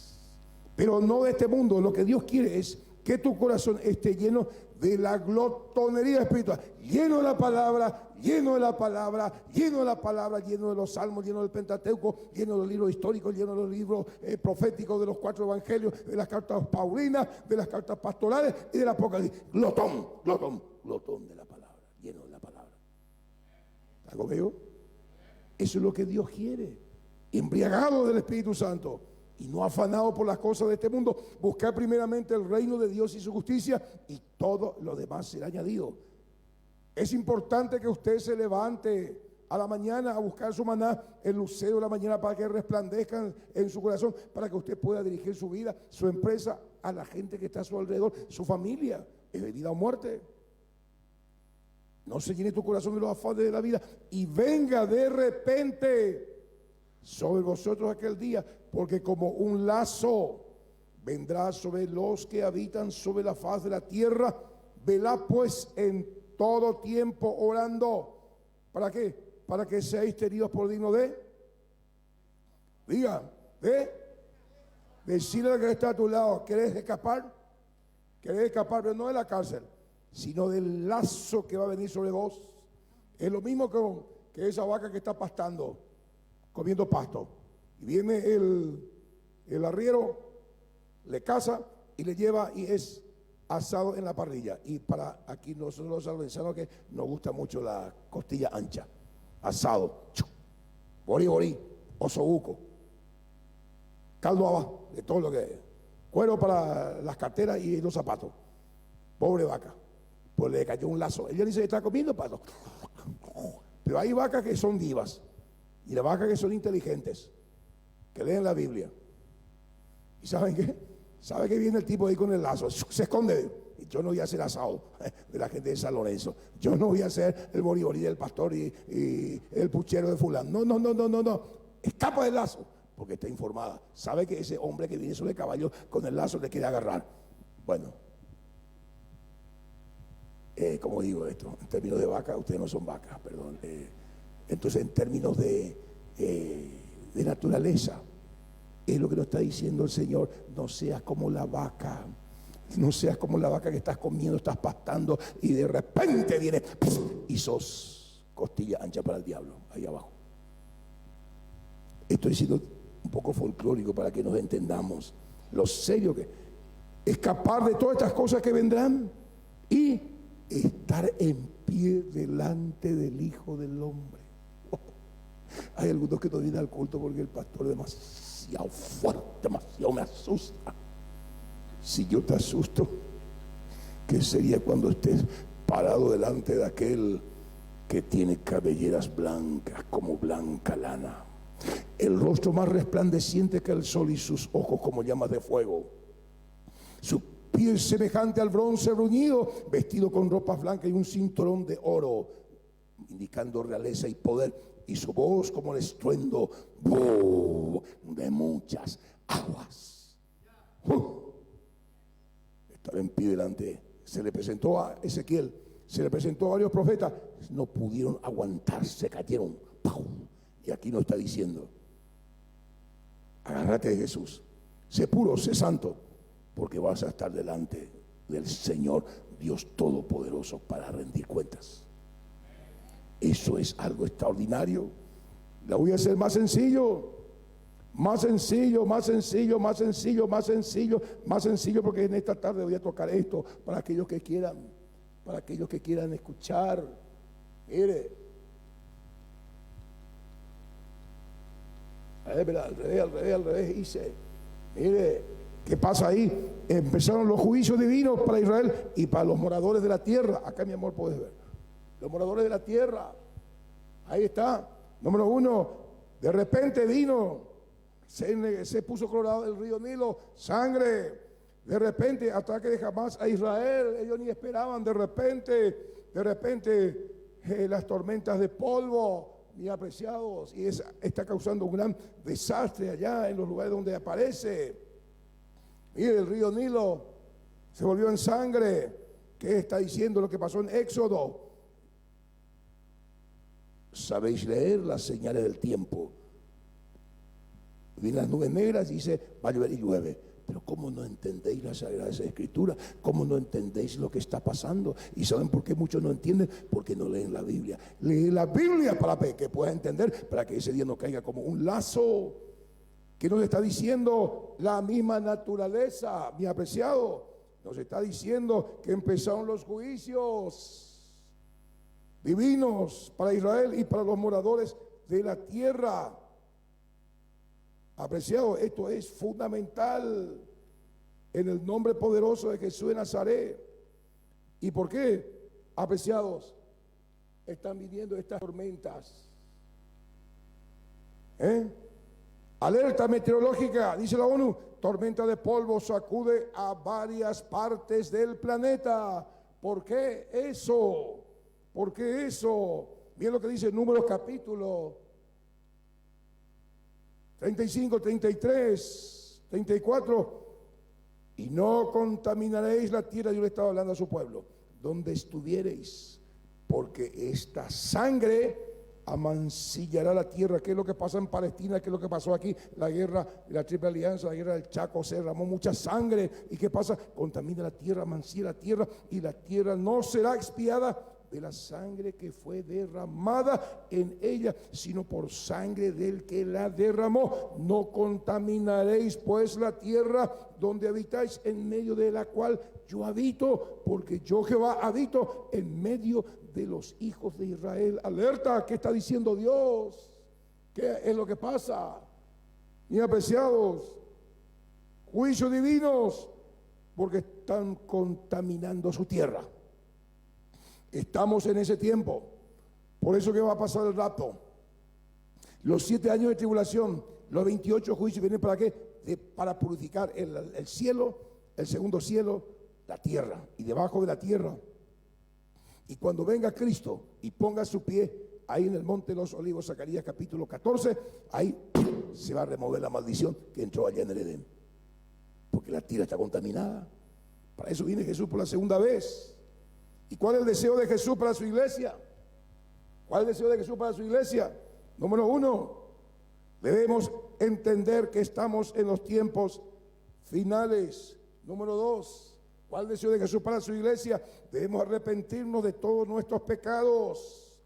Pero no de este mundo. Lo que Dios quiere es que tu corazón esté lleno de la glotonería espiritual, lleno de la palabra, lleno de la palabra, lleno de la palabra, lleno de los salmos, lleno del Pentateuco, lleno de los libros históricos, lleno de los libros proféticos, de los 4 evangelios, de las cartas paulinas, de las cartas pastorales y del Apocalipsis. Glotón, glotón, glotón de la palabra, lleno de la palabra. ¿Está conmigo? Eso es lo que Dios quiere. Embriagado del Espíritu Santo y no afanado por las cosas de este mundo. Buscar primeramente el reino de Dios y su justicia, y todo lo demás será añadido. Es importante que usted se levante a la mañana a buscar su maná, el lucero de la mañana, para que resplandezcan en su corazón, para que usted pueda dirigir su vida, su empresa, a la gente que está a su alrededor, su familia, es de vida o muerte. No se llene tu corazón de los afanes de la vida y venga de repente sobre vosotros aquel día, porque como un lazo vendrá sobre los que habitan sobre la faz de la tierra. Velad pues en todo tiempo orando. ¿Para qué? Para que seáis tenidos por digno de, diga, decirle al que está a tu lado: ¿querés escapar? ¿Querés escapar? Pero no de la cárcel, sino del lazo que va a venir sobre vos. Es lo mismo que esa vaca que está pastando, comiendo pasto, y viene el arriero, le caza y le lleva, y es asado en la parrilla. Y para aquí nosotros los salvenzanos, que nos gusta mucho la costilla ancha, asado, borí borí, osobuco, caldo abajo, de todo lo que es, cuero para las carteras y los zapatos. Pobre vaca, pues le cayó un lazo. Ella dice que está comiendo pasto, pero hay vacas que son divas y las vacas que son inteligentes, que leen la Biblia. ¿Y saben qué? ¿Sabe que viene el tipo ahí con el lazo? Se esconde. Y yo no voy a hacer asado de la gente de San Lorenzo. Yo no voy a hacer el boriborí del pastor y el puchero de fulano. No. Escapa del lazo, porque está informada. Sabe que ese hombre que viene sobre el caballo con el lazo le quiere agarrar. Bueno, como digo esto, en términos de vaca, ustedes no son vacas, perdón. Entonces, en términos de naturaleza, es lo que nos está diciendo el Señor: no seas como la vaca, no seas como la vaca que estás comiendo, estás pastando, y de repente viene y sos costilla ancha para el diablo, ahí abajo. Estoy siendo un poco folclórico para que nos entendamos lo serio que es escapar de todas estas cosas que vendrán y estar en pie delante del Hijo del Hombre. Hay algunos que no vienen al culto porque el pastor es demasiado fuerte, demasiado me asusta. Si yo te asusto, ¿qué sería cuando estés parado delante de aquel que tiene cabelleras blancas como blanca lana, el rostro más resplandeciente que el sol y sus ojos como llamas de fuego, su piel semejante al bronce bruñido, vestido con ropas blancas y un cinturón de oro, indicando realeza y poder, y su voz como el estruendo de muchas aguas. Estaba en pie delante. Se le presentó a Ezequiel, se le presentó a varios profetas, no pudieron aguantar, se cayeron. Y aquí nos está diciendo: agárrate de Jesús, sé puro, sé santo, porque vas a estar delante del Señor Dios Todopoderoso para rendir cuentas. Eso es algo extraordinario. La voy a hacer más sencillo, porque en esta tarde voy a tocar esto para aquellos que quieran escuchar. Mire, al revés hice. Mire, ¿qué pasa ahí? Empezaron los juicios divinos para Israel y para los moradores de la tierra. Acá, mi amor, puedes ver. Los moradores de la tierra. Ahí está. Número 1. De repente vino, se puso colorado el río Nilo, sangre. De repente, ataque de Hamás a Israel. Ellos ni esperaban. De repente, las tormentas de polvo, mis apreciados, y está causando un gran desastre allá en los lugares donde aparece. Mire, el río Nilo se volvió en sangre. ¿Qué está diciendo lo que pasó en Éxodo? Sabéis leer las señales del tiempo. Vienen las nubes negras y dice, va a llover y llueve. Pero ¿cómo no entendéis las Sagradas Escrituras? ¿Cómo no entendéis lo que está pasando? ¿Y saben por qué muchos no entienden? Porque no leen la Biblia. Lee la Biblia para que puedas entender, para que ese día no caiga como un lazo. ¿Qué nos está diciendo la misma naturaleza, mi apreciado? Nos está diciendo que empezaron los juicios divinos para Israel y para los moradores de la tierra. Apreciado, esto es fundamental en el nombre poderoso de Jesús de Nazaret. ¿Y por qué, apreciados, están viniendo estas tormentas? Alerta meteorológica, dice la ONU, tormenta de polvo sacude a varias partes del planeta. ¿Por qué eso? ¿Por qué eso? Miren lo que dice Números capítulo 35, 33, 34. Y no contaminaréis la tierra, yo le estaba hablando a su pueblo, donde estuviereis, porque esta sangre amancillará la tierra. ¿Qué es lo que pasa en Palestina? ¿Qué es lo que pasó aquí? La guerra de la Triple Alianza, la guerra del Chaco, se derramó mucha sangre. ¿Y qué pasa? Contamina la tierra, amancilla la tierra, y la tierra no será expiada de la sangre que fue derramada en ella, sino por sangre del que la derramó. No contaminaréis pues la tierra donde habitáis, en medio de la cual yo habito, porque yo Jehová habito en medio de los hijos de Israel. Alerta, ¿qué está diciendo Dios? ¿Qué es lo que pasa? Mis apreciados, juicios divinos, porque están contaminando su tierra. Estamos en ese tiempo. Por eso que va a pasar el rato. Los 7 años de tribulación, los 28 juicios vienen ¿para qué? Para purificar el cielo, el segundo cielo, la tierra, y debajo de la tierra. Y cuando venga Cristo y ponga su pie ahí en el monte de los olivos, Zacarías capítulo 14, ahí se va a remover la maldición que entró allá en el Edén, porque la tierra está contaminada. Para eso viene Jesús por la segunda vez. ¿Y cuál es el deseo de Jesús para su iglesia? ¿Cuál es el deseo de Jesús para su iglesia? Número 1, debemos entender que estamos en los tiempos finales. Número 2, ¿cuál es el deseo de Jesús para su iglesia? Debemos arrepentirnos de todos nuestros pecados.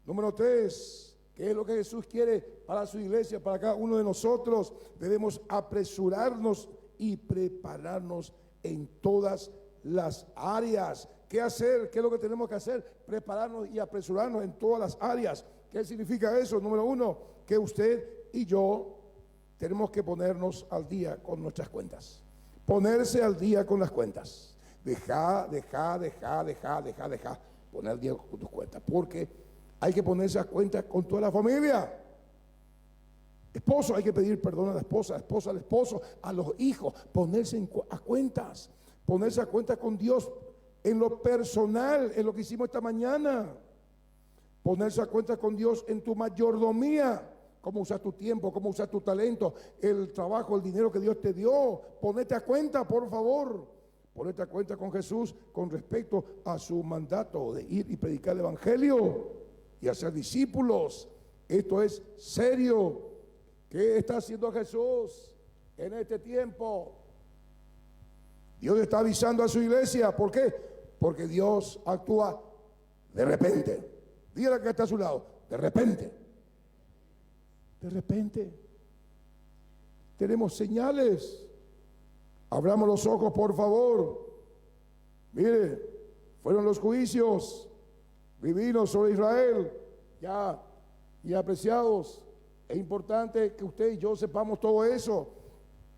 Número 3, ¿qué es lo que Jesús quiere para su iglesia, para cada uno de nosotros? Debemos apresurarnos y prepararnos en todas las áreas. ¿Qué hacer? ¿Qué es lo que tenemos que hacer? Prepararnos y apresurarnos en todas las áreas. ¿Qué significa eso? Número 1, que usted y yo tenemos que ponernos al día con nuestras cuentas. Ponerse al día con las cuentas. Deja. Poner al día con tus cuentas. Porque hay que ponerse a cuenta con toda la familia. Esposo, hay que pedir perdón a la esposa al esposo, a los hijos. Ponerse a cuentas. Ponerse a cuentas con Dios en lo personal, en lo que hicimos esta mañana. Ponerse a cuentas con Dios en tu mayordomía. Cómo usas tu tiempo, cómo usas tu talento, el trabajo, el dinero que Dios te dio. Ponete a cuenta, por favor. Ponete a cuenta con Jesús con respecto a su mandato de ir y predicar el evangelio y hacer discípulos. Esto es serio. ¿Qué está haciendo Jesús en este tiempo? Dios está avisando a su iglesia. ¿Por qué? Porque Dios actúa de repente. Dígale que está a su lado. De repente. De repente. Tenemos señales. Abramos los ojos, por favor. Mire, fueron los juicios divinos sobre Israel. Ya, y apreciados, es importante que usted y yo sepamos todo eso.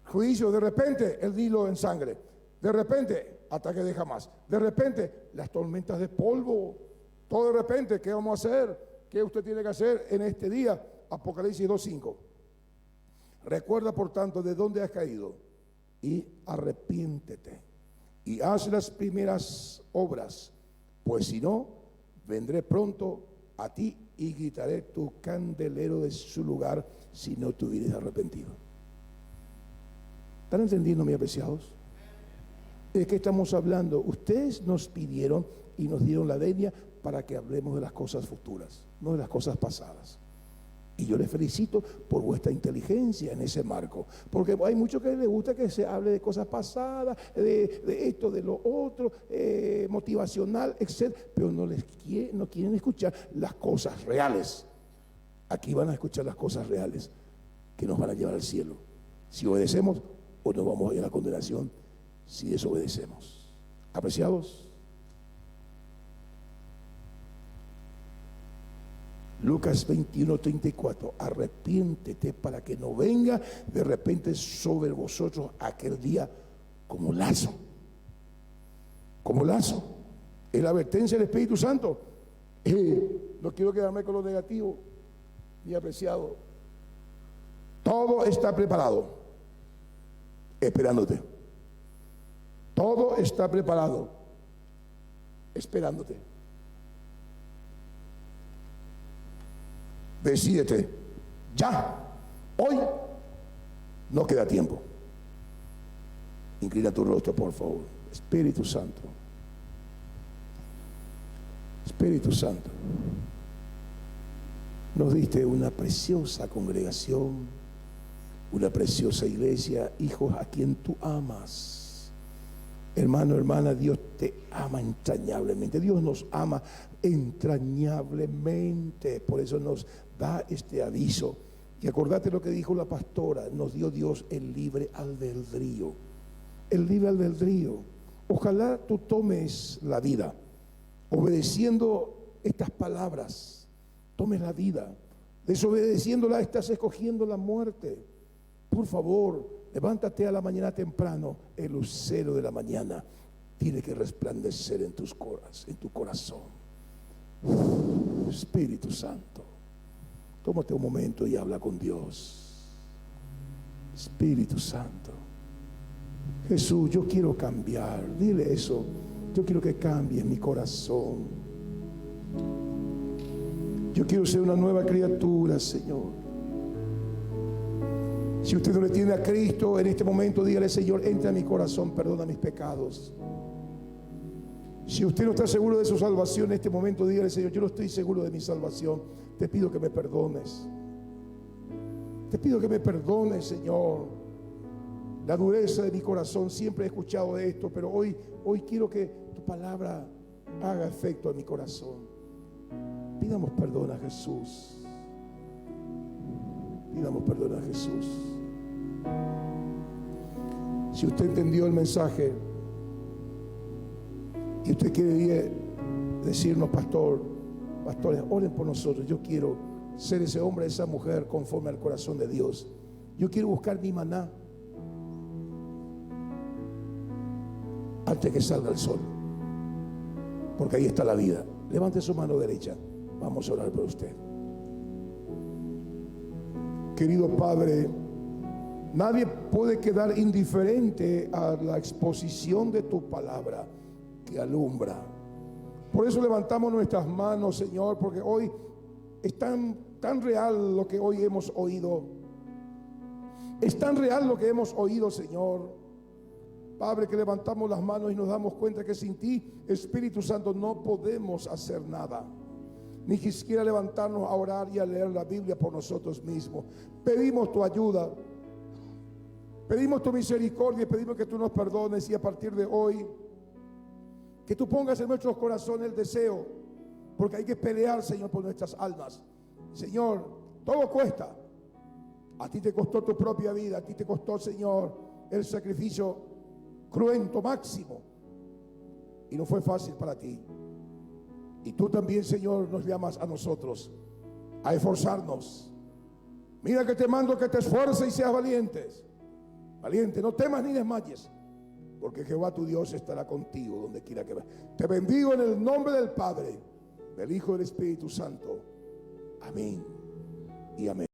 Juicio, de repente, el Nilo en sangre. De repente, ataque de Hamás. De repente, las tormentas de polvo. Todo de repente, ¿qué vamos a hacer? ¿Qué usted tiene que hacer en este día? Apocalipsis 2:5. Recuerda, por tanto, de dónde has caído y arrepiéntete y haz las primeras obras, pues si no, vendré pronto a ti y quitaré tu candelero de su lugar si no te hubieres arrepentido. ¿Están entendiendo, mis apreciados? ¿De qué estamos hablando? Ustedes nos pidieron y nos dieron la venia para que hablemos de las cosas futuras, no de las cosas pasadas. Y yo les felicito por vuestra inteligencia en ese marco, porque hay muchos que les gusta que se hable de cosas pasadas, de esto, de lo otro, motivacional, etc. Pero no quieren escuchar las cosas reales. Aquí van a escuchar las cosas reales que nos van a llevar al cielo, si obedecemos, o nos vamos a ir a la condenación si desobedecemos. Apreciados, Lucas 21:34, arrepiéntete para que no venga de repente sobre vosotros aquel día como lazo. Como lazo. Es la advertencia del Espíritu Santo. No quiero quedarme con lo negativo, mi apreciado. Todo está preparado, esperándote. Todo está preparado, esperándote. Decídete, ya, hoy, no queda tiempo. Inclina tu rostro, por favor. Espíritu Santo. Espíritu Santo. Nos diste una preciosa congregación, una preciosa iglesia, hijos a quien tú amas. Hermano, hermana, Dios te ama entrañablemente. Dios nos ama entrañablemente. Por eso nos da este aviso. Y acordate lo que dijo la pastora. Nos dio Dios el libre albedrío. El libre albedrío. Ojalá tú tomes la vida obedeciendo estas palabras. Tomes la vida. Desobedeciéndola estás escogiendo la muerte. Por favor, levántate a la mañana temprano. El lucero de la mañana tiene que resplandecer en tu corazón. Espíritu Santo, tómate un momento y habla con Dios. Espíritu Santo, Jesús, yo quiero cambiar. Dile eso. Yo quiero que cambie mi corazón. Yo quiero ser una nueva criatura, Señor. Si usted no le tiene a Cristo en este momento, dígale: Señor, entra en mi corazón, perdona mis pecados. Si usted no está seguro de su salvación en este momento, dígale: Señor, yo no estoy seguro de mi salvación. Te pido que me perdones. Te pido que me perdones, Señor. La dureza de mi corazón, siempre he escuchado esto, pero hoy quiero que tu palabra haga efecto en mi corazón. Pidamos perdón a Jesús. Pidamos perdón a Jesús. Si usted entendió el mensaje y usted quiere decirnos: pastores, oren por nosotros. Yo quiero ser ese hombre, esa mujer conforme al corazón de Dios. Yo quiero buscar mi maná antes que salga el sol, porque ahí está la vida. Levante su mano derecha. Vamos a orar por usted. Querido Padre, nadie puede quedar indiferente a la exposición de tu palabra que alumbra. Por eso levantamos nuestras manos, Señor, porque hoy es tan real lo que hoy hemos oído. Es tan real lo que hemos oído, Señor. Padre, que levantamos las manos y nos damos cuenta que sin ti, Espíritu Santo, no podemos hacer nada. Ni siquiera levantarnos a orar y a leer la Biblia por nosotros mismos. Pedimos tu ayuda, pedimos tu misericordia, pedimos que tú nos perdones, y a partir de hoy que tú pongas en nuestros corazones el deseo, porque hay que pelear, Señor, por nuestras almas. Señor, todo cuesta. A ti te costó tu propia vida, a ti te costó, Señor, el sacrificio cruento máximo, y no fue fácil para ti. Y tú también, Señor, nos llamas a nosotros a esforzarnos. Mira que te mando que te esfuerces y seas valiente, no temas ni desmayes, porque Jehová tu Dios estará contigo donde quiera que vayas. Te bendigo en el nombre del Padre, del Hijo y del Espíritu Santo. Amén y amén.